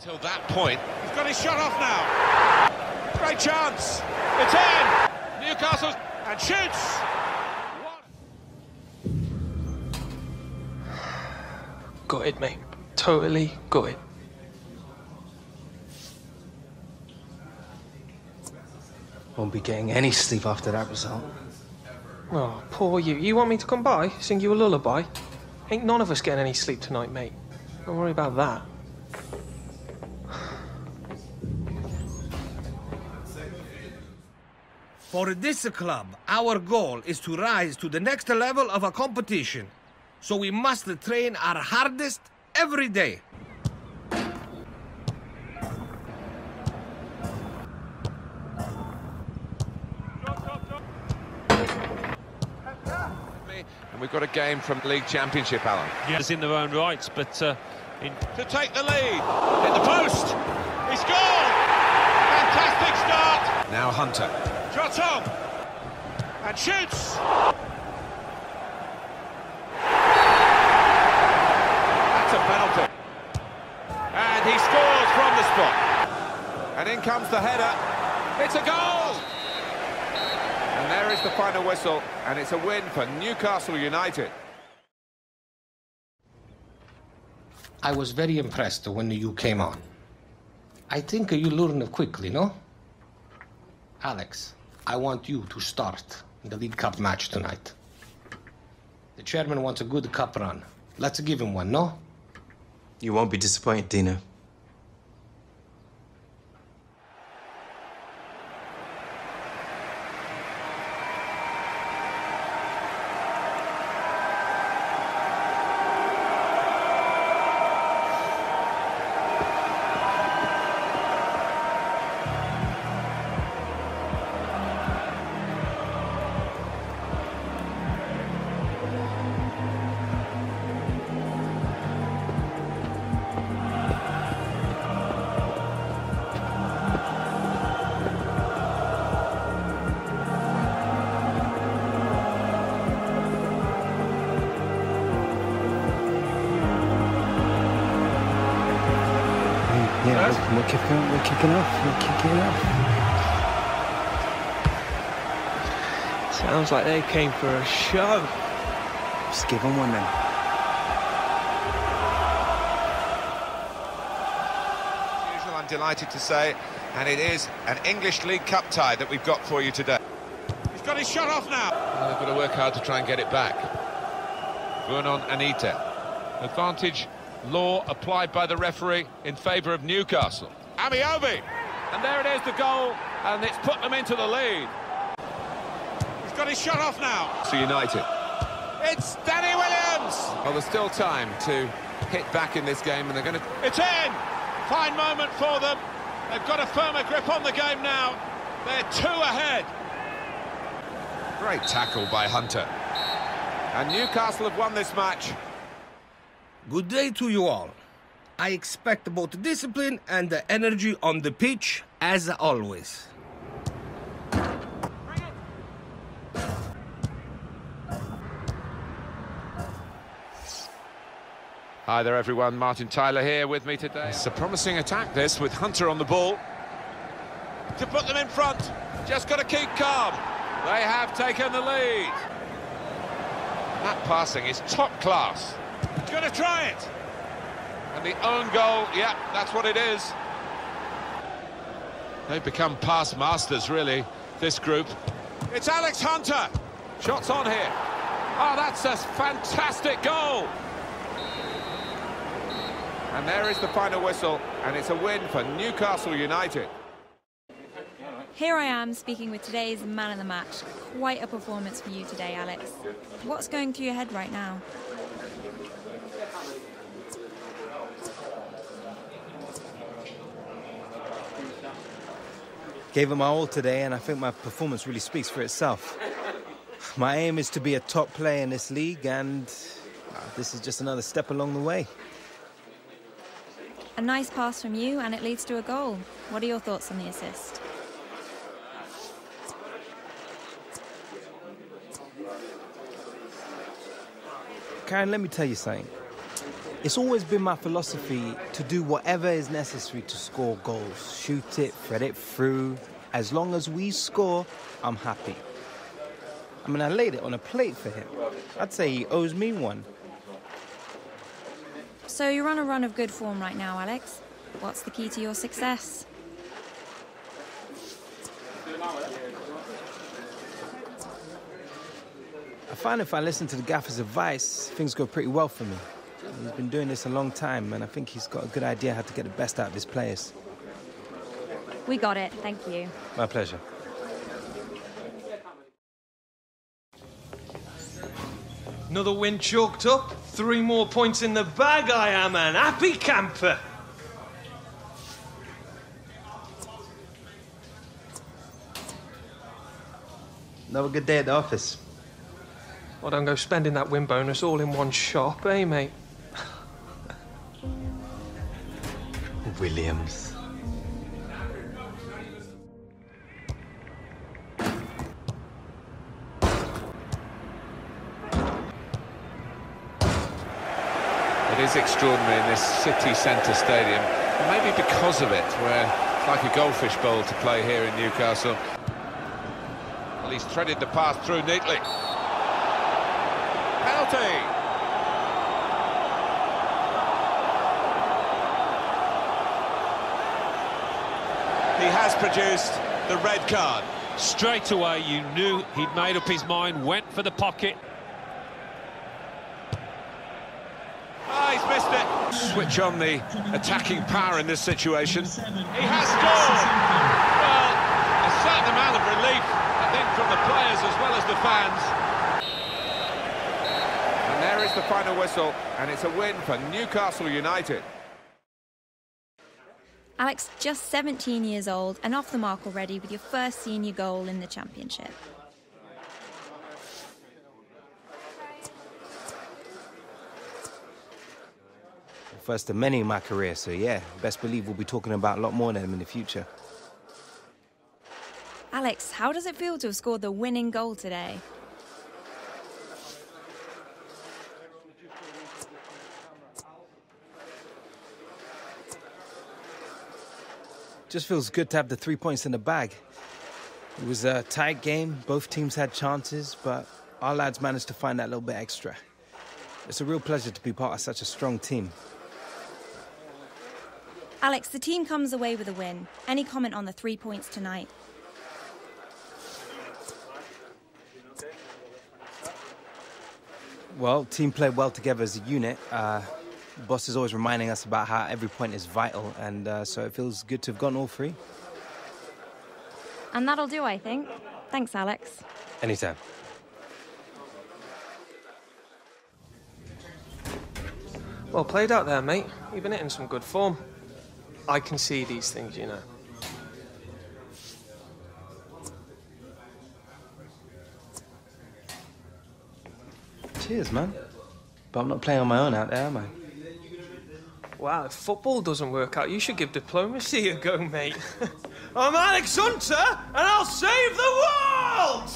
Till that point, he's got his shot off now. Great chance. It's in. Newcastle and shoots. Gutted, mate. Totally gutted. Won't be getting any sleep after that result. Oh, poor you. You want me to come by, sing you a lullaby? Ain't none of us getting any sleep tonight, mate. Don't worry about that. For this club, our goal is to rise to the next level of a competition. So we must train our hardest every day. And we've got a game from the League Championship, Alan. Yes, in their own rights, but to take the lead. Hit the post. He scored. Fantastic start. Now Hunter. Shots on. And shoots. That's a penalty. And he scores from the spot. And in comes the header. It's a goal. And there is the final whistle, and it's a win for Newcastle United. I was very impressed when you came on. I think you learned quickly, no? Alex, I want you to start the League Cup match tonight. The chairman wants a good cup run. Let's give him one, no? You won't be disappointed, Dino. that. We're kicking off. Sounds like they came for a show. Just give them one then. As usual, I'm delighted to say, and it is an English League Cup tie that we've got for you today. He's got his shot off now. Well, they've got to work hard to try and get it back. Vernon Anita. Advantage law applied by the referee in favour of Newcastle. Amiobi! And there it is, the goal, and it's put them into the lead. He's got his shot off now. So United. It's Danny Williams! Well, there's still time to hit back in this game, and they're going to... It's in! Fine moment for them. They've got a firmer grip on the game now. They're 2 ahead. Great tackle by Hunter. And Newcastle have won this match. Good day to you all. I expect both the discipline and the energy on the pitch, as always. Hi there, everyone. Martin Tyler here with me today. It's a promising attack, this, with Hunter on the ball. To put them in front. Just got to keep calm. They have taken the lead. That passing is top class. He's going to try it. And the own goal, yeah, that's what it is. They've become pass masters, really, this group. It's Alex Hunter. Shots on here. Oh, that's a fantastic goal. And there is the final whistle, and it's a win for Newcastle United. Here I am speaking with today's man of the match. Quite a performance for you today, Alex. What's going through your head right now? Gave it my all today, and I think my performance really speaks for itself. My aim is to be a top player in this league, and this is just another step along the way. A nice pass from you, and it leads to a goal. What are your thoughts on the assist? Karen, let me tell you something. It's always been my philosophy to do whatever is necessary to score goals. Shoot it, thread it through. As long as we score, I'm happy. I mean, I laid it on a plate for him. I'd say he owes me one. So you're on a run of good form right now, Alex. What's the key to your success? I find if I listen to the gaffer's advice, things go pretty well for me. He's been doing this a long time, and I think he's got a good idea how to get the best out of his players. We got it, thank you. My pleasure. Another win chalked up. 3 more points in the bag. I am an happy camper. Another good day at the office. Well, don't go spending that win bonus all in one shop, eh, mate? Williams. It is extraordinary in this city centre stadium, and maybe because of it, where it's like a goldfish bowl to play here in Newcastle. Well, he's threaded the path through neatly. Penalty! He has produced the red card. Straight away, you knew he'd made up his mind, went for the pocket. He's missed it. Switch on the attacking power in this situation. He has scored! Well, a certain amount of relief, I think, from the players as well as the fans. And there is the final whistle, and it's a win for Newcastle United. Alex, just 17 years old and off the mark already with your first senior goal in the championship. First of many in my career, so yeah, best believe we'll be talking about a lot more than them in the future. Alex, how does it feel to have scored the winning goal today? Just feels good to have the 3 points in the bag. It was a tight game. Both teams had chances, but our lads managed to find that little bit extra. It's a real pleasure to be part of such a strong team. Alex, the team comes away with a win. Any comment on the 3 points tonight? Well, team played well together as a unit. Boss is always reminding us about how every point is vital, and so it feels good to have gotten all 3. And that'll do, I think. Thanks, Alex. Anytime. Well played out there, mate. You've been hitting some good form. I can see these things, you know. Cheers, man. But I'm not playing on my own out there, am I? Wow, if football doesn't work out, you should give diplomacy a go, mate. I'm Alex Hunter, and I'll save the world!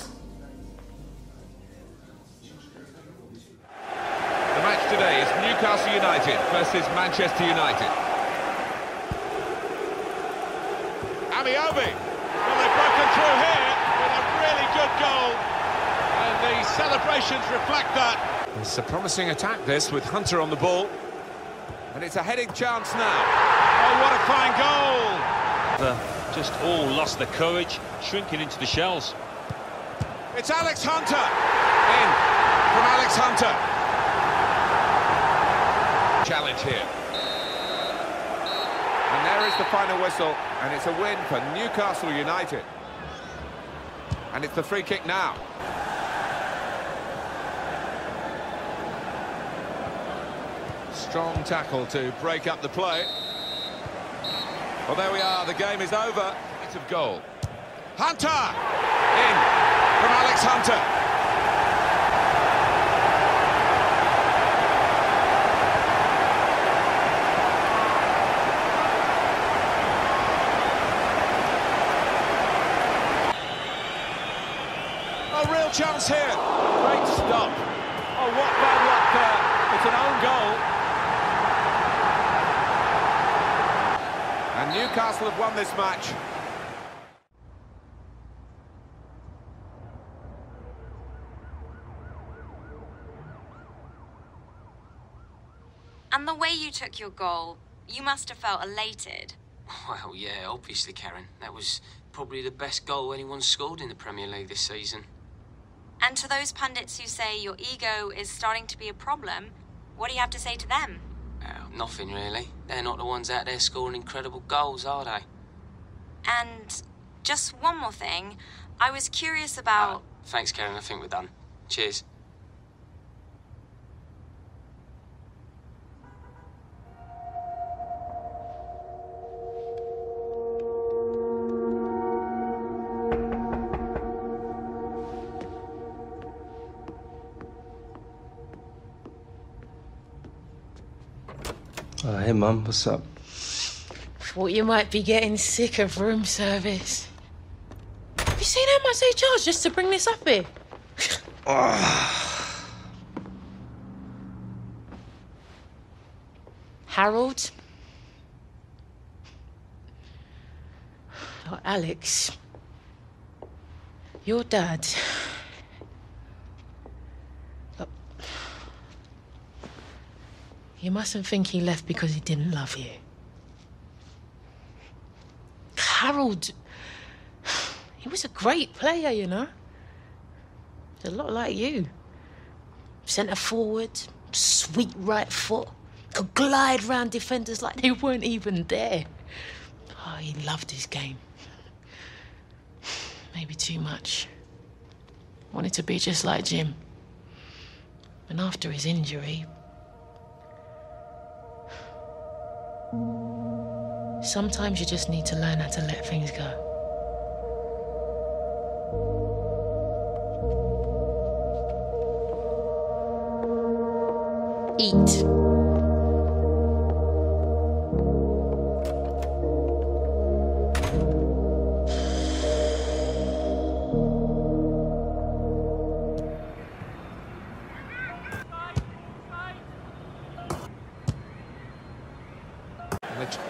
The match today is Newcastle United versus Manchester United. Amiobi. Well, they've broken through here with a really good goal. And the celebrations reflect that. It's a promising attack, this, with Hunter on the ball. And it's a heading chance now. Oh, what a fine goal! Just all lost their courage, shrinking into the shells. It's Alex Hunter! In from Alex Hunter. Challenge here. And there is the final whistle, and it's a win for Newcastle United. And it's the free kick now. Strong tackle to break up the play. Well, there we are, the game is over. It's a goal. Hunter! In from Alex Hunter. A real chance here. Great stop. Oh, what bad luck there. It's an own goal. And Newcastle have won this match. And the way you took your goal, you must have felt elated. Well, yeah, obviously, Karen. That was probably the best goal anyone's scored in the Premier League this season. And to those pundits who say your ego is starting to be a problem, what do you have to say to them? Nothing, really. They're not the ones out there scoring incredible goals, are they? And just one more thing. I was curious about... Thanks, Karen. I think we're done. Cheers. Hey, Mum, what's up? Thought you might be getting sick of room service. Have you seen how much they charge just to bring this up here? Harold? Oh, Alex. Your dad. Look, you mustn't think he left because he didn't love you. Harold, he was a great player, you know. A lot like you. Centre forward, sweet right foot, could glide round defenders like they weren't even there. Oh, he loved his game. Maybe too much. Wanted to be just like Jim. And after his injury... Sometimes you just need to learn how to let things go. Eat.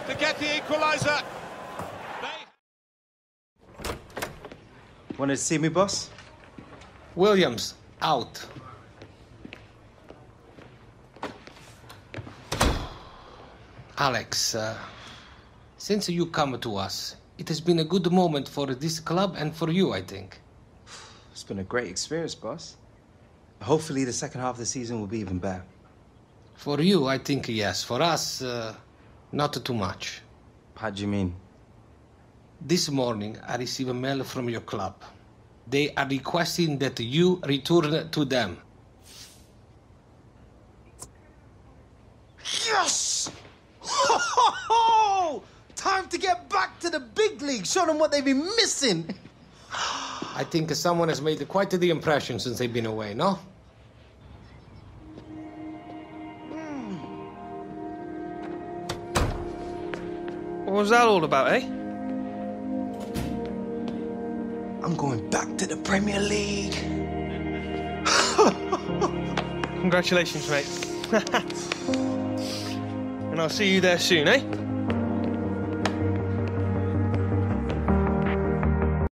To get the equaliser. Wanted to see me, boss? Williams, out. Alex, since you come to us, it has been a good moment for this club and for you, I think. It's been a great experience, boss. Hopefully the second half of the season will be even better. For you, I think yes. For us, not too much. How do you mean? This morning, I received a mail from your club. They are requesting that you return to them. Yes! Time to get back to the big league. Show them what they've been missing. I think someone has made quite the impression since they've been away, no? What was that all about, eh? I'm going back to the Premier League. Congratulations, mate. And I'll see you there soon, eh?